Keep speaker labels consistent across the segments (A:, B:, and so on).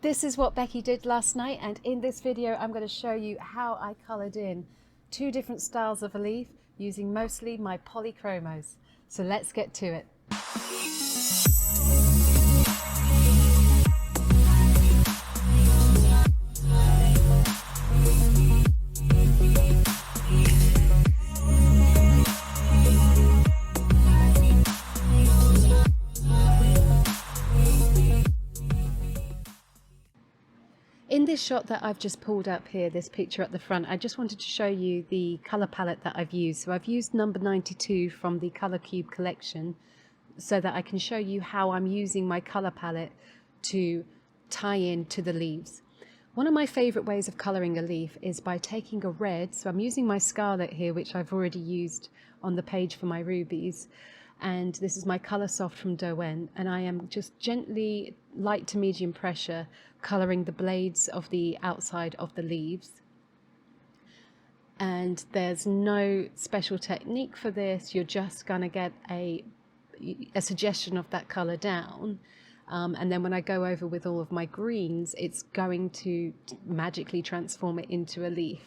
A: This is what Becky did last night, and in this video I'm going to show you how I coloured in two different styles of a leaf using mostly my Polychromos. So let's get to it. In this shot that I've just pulled up here, this picture at the front, I just wanted to show you the colour palette that I've used. So I've used number 92 from the Colour Cube collection so that I can show you how I'm using my colour palette to tie in to the leaves. One of my favourite ways of colouring a leaf is by taking a red, so I'm using my Scarlet here, which I've already used on the page for my rubies. And this is my Coloursoft from Derwent, and I am just gently, light to medium pressure, colouring the blades of the outside of the leaves. And there's no special technique for this, you're just going to get a suggestion of that colour down. And then when I go over with all of my greens, it's going to magically transform it into a leaf.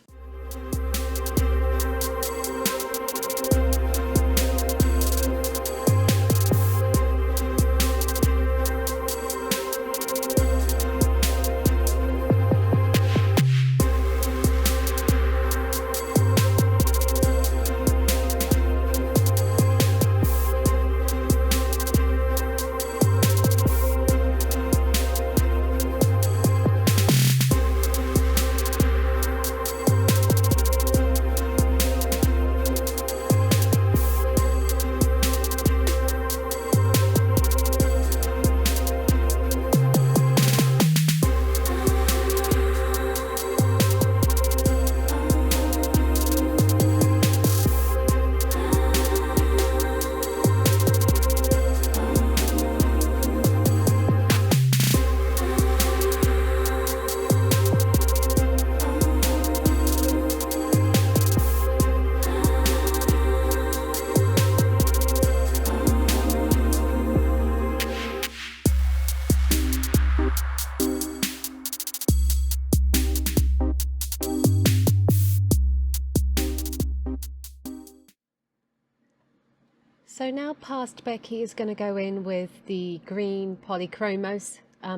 A: So now past Becky is going to go in with the green Polychromos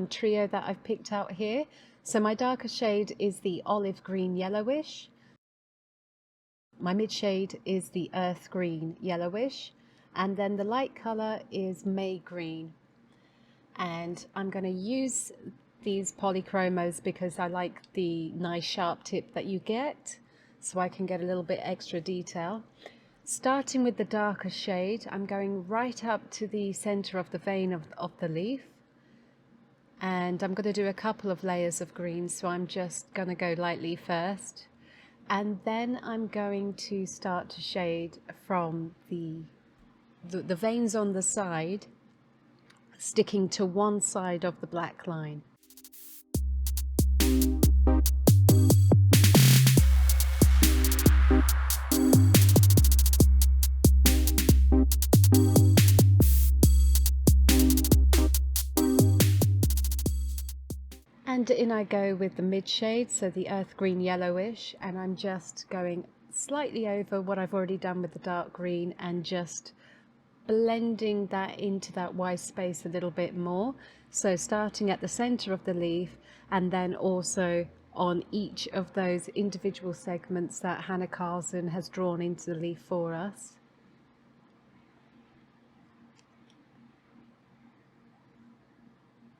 A: trio that I've picked out here. So my darker shade is the olive green Yellowish. My mid shade is the earth green Yellowish. And then the light colour is May green. And I'm going to use these Polychromos because I like the nice sharp tip that you get, so I can get a little bit extra detail. Starting with the darker shade, I'm going right up to the center of the vein of the leaf, and I'm going to do a couple of layers of green, so I'm just going to go lightly first, and then I'm going to start to shade from the veins on the side, sticking to one side of the black line. And in I go with the mid shade, so the earth green Yellowish, and I'm just going slightly over what I've already done with the dark green and just blending that into that white space a little bit more. So starting at the center of the leaf and then also on each of those individual segments that Hanna Karlzon has drawn into the leaf for us.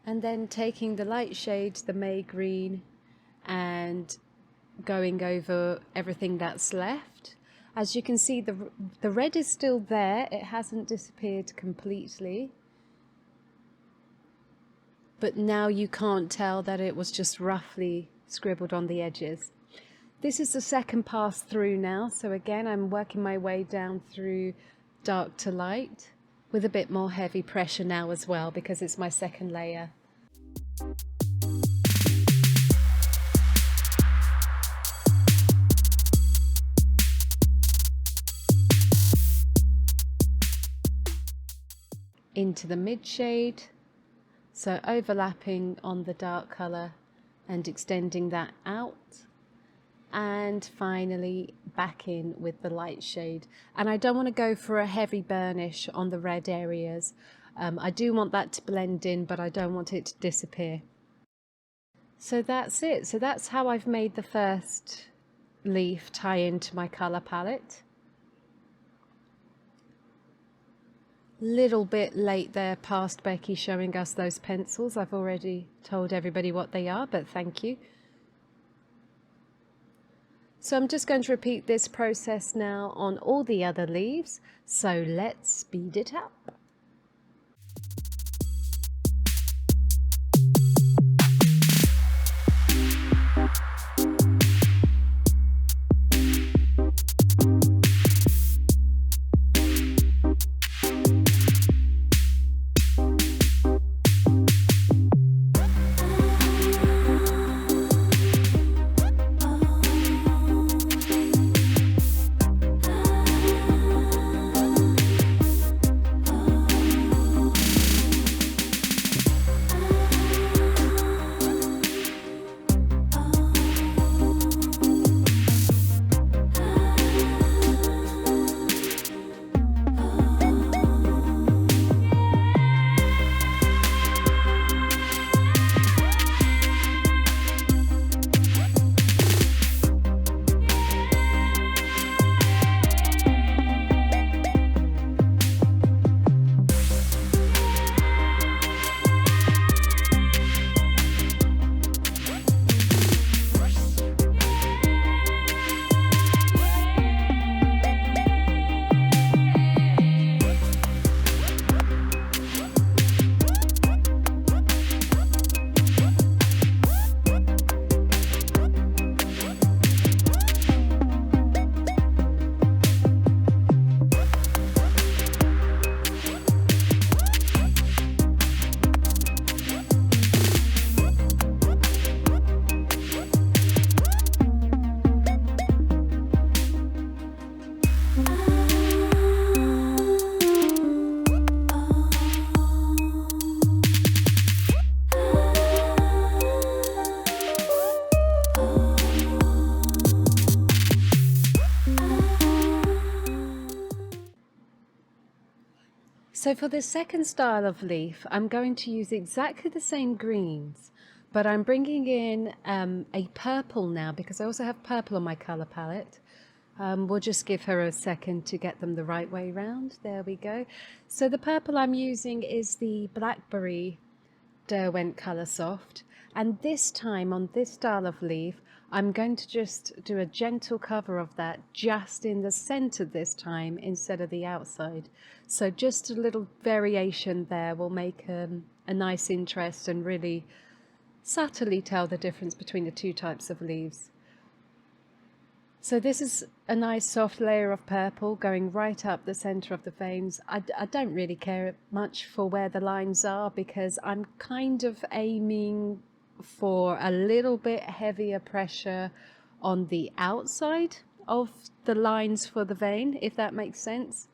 A: And then taking the light shades, the May green, and going over everything that's left. As you can see, the red is still there, it hasn't disappeared completely. But now you can't tell that it was just roughly scribbled on the edges. This is the second pass through now, so again I'm working my way down through dark to light with a bit more heavy pressure now as well because it's my second layer. Into the mid shade, So overlapping on the dark colour and extending that out, and finally back in with the light shade. And I don't want to go for a heavy burnish on the red areas. I do want that to blend in, but I don't want it to disappear. So that's it. So that's how I've made the first leaf tie into my colour palette. Little bit late there past Becky showing us those pencils. I've already told everybody what they are, but thank you. So I'm just going to repeat this process now on all the other leaves. So let's speed it up. So for the second style of leaf, I'm going to use exactly the same greens, but I'm bringing in a purple now because I also have purple on my colour palette. We'll just give her a second to get them the right way round. There we go. So the purple I'm using is the Blackberry Derwent Coloursoft, and this time on this style of leaf I'm going to just do a gentle cover of that just in the center this time instead of the outside. So just a little variation there will make a nice interest and really subtly tell the difference between the two types of leaves. So this is a nice soft layer of purple going right up the center of the veins. I don't really care much for where the lines are because I'm kind of aiming for a little bit heavier pressure on the outside of the lines for the vein, if that makes sense.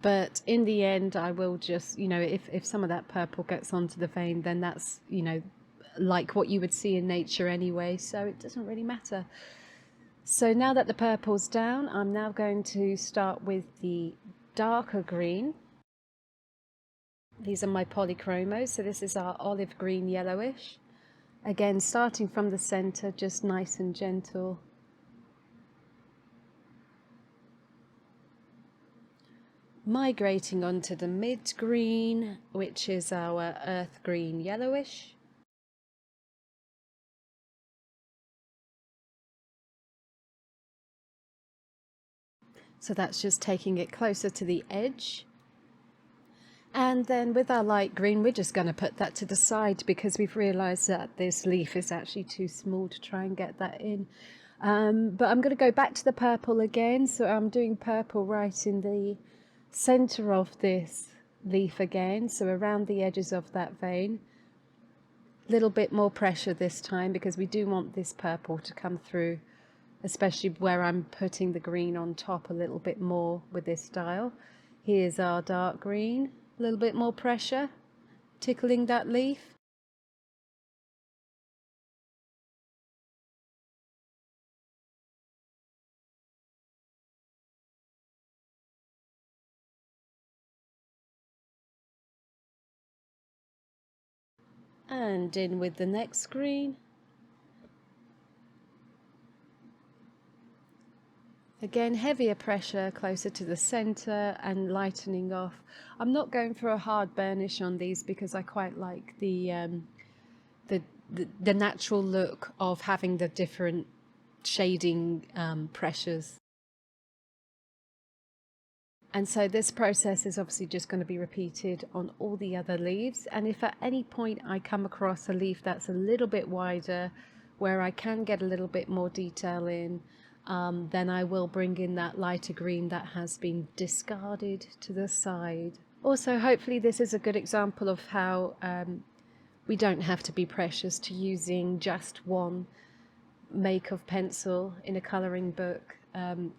A: But in the end I will just, if some of that purple gets onto the vein, then that's, like what you would see in nature anyway, so it doesn't really matter. So now that the purple's down, I'm now going to start with the darker green. These are my Polychromos, so this is our olive green yellowish. Again, starting from the center, just nice and gentle. Migrating onto the mid green, which is our earth green yellowish. So that's just taking it closer to the edge. And then with our light green, we're just going to put that to the side because we've realized that this leaf is actually too small to try and get that in. But I'm going to go back to the purple again. So I'm doing purple right in the center of this leaf again. So around the edges of that vein. A little bit more pressure this time because we do want this purple to come through, especially where I'm putting the green on top a little bit more with this style. Here's our dark green. A little bit more pressure tickling that leaf. And in with the next green. Again, heavier pressure closer to the center and lightening off. I'm not going for a hard burnish on these because I quite like the natural look of having the different shading pressures. And so this process is obviously just going to be repeated on all the other leaves. And if at any point I come across a leaf that's a little bit wider, where I can get a little bit more detail in, then I will bring in that lighter green that has been discarded to the side. Also, hopefully this is a good example of how we don't have to be precious to using just one make of pencil in a colouring book.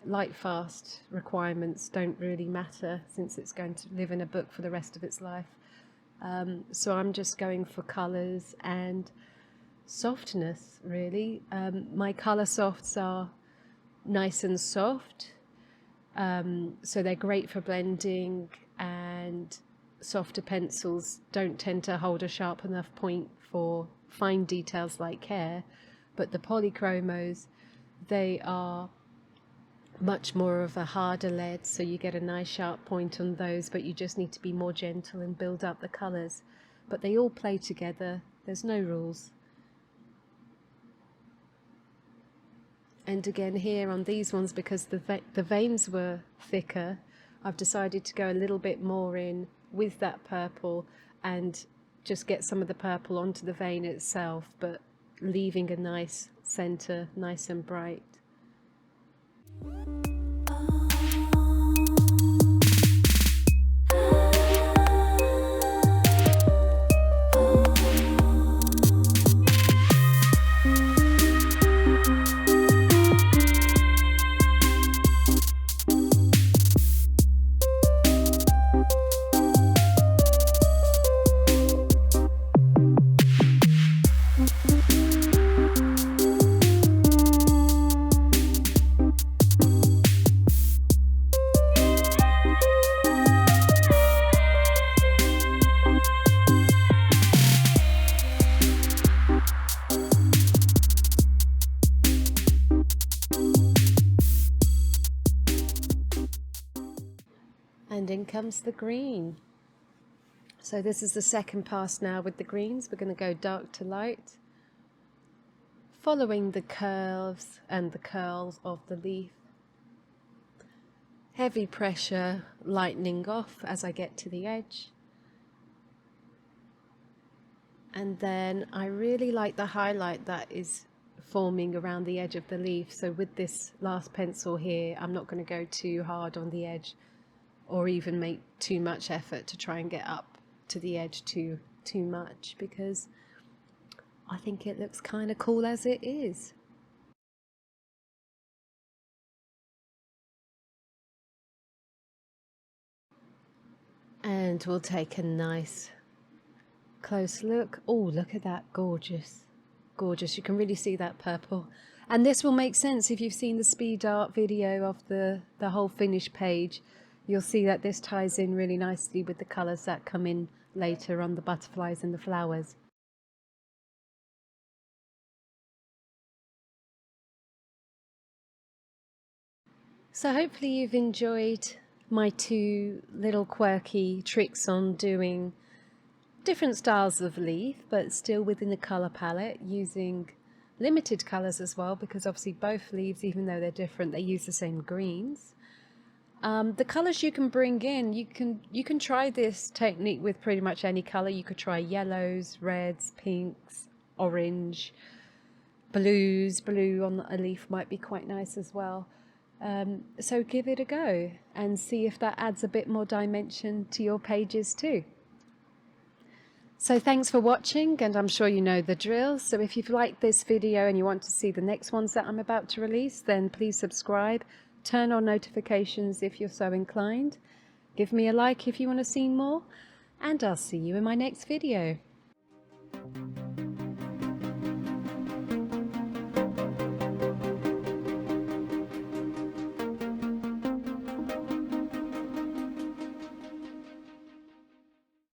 A: Light fast requirements don't really matter since it's going to live in a book for the rest of its life. So I'm just going for colours and softness, really. My Coloursofts are nice and soft, so they're great for blending, and softer pencils don't tend to hold a sharp enough point for fine details like hair. But the Polychromos, they are much more of a harder lead, so you get a nice sharp point on those, but you just need to be more gentle and build up the colours. But they all play together, there's no rules. And again here on these ones, because the veins were thicker, I've decided to go a little bit more in with that purple and just get some of the purple onto the vein itself, but leaving a nice centre, nice and bright. And in comes the green. So this is the second pass now with the greens. We're going to go dark to light, following the curves and the curls of the leaf. Heavy pressure lightening off as I get to the edge. And then I really like the highlight that is forming around the edge of the leaf. So with this last pencil here, I'm not going to go too hard on the edge or even make too much effort to try and get up to the edge too much, because I think it looks kind of cool as it is. And we'll take a nice close look. Oh, look at that, gorgeous, gorgeous. You can really see that purple. And this will make sense if you've seen the speed art video of the whole finished page. You'll see that this ties in really nicely with the colours that come in later on the butterflies and the flowers. So hopefully you've enjoyed my two little quirky tricks on doing different styles of leaf, but still within the colour palette, using limited colours as well, because obviously both leaves, even though they're different, they use the same greens. The colours you can bring in, you can try this technique with pretty much any colour. You could try yellows, reds, pinks, orange, blues. Blue on a leaf might be quite nice as well. So give it a go and see if that adds a bit more dimension to your pages too. So thanks for watching, and I'm sure you know the drill. So if you've liked this video and you want to see the next ones that I'm about to release, then please subscribe. Turn on notifications if you're so inclined. Give me a like if you want to see more. and I'll see you in my next video.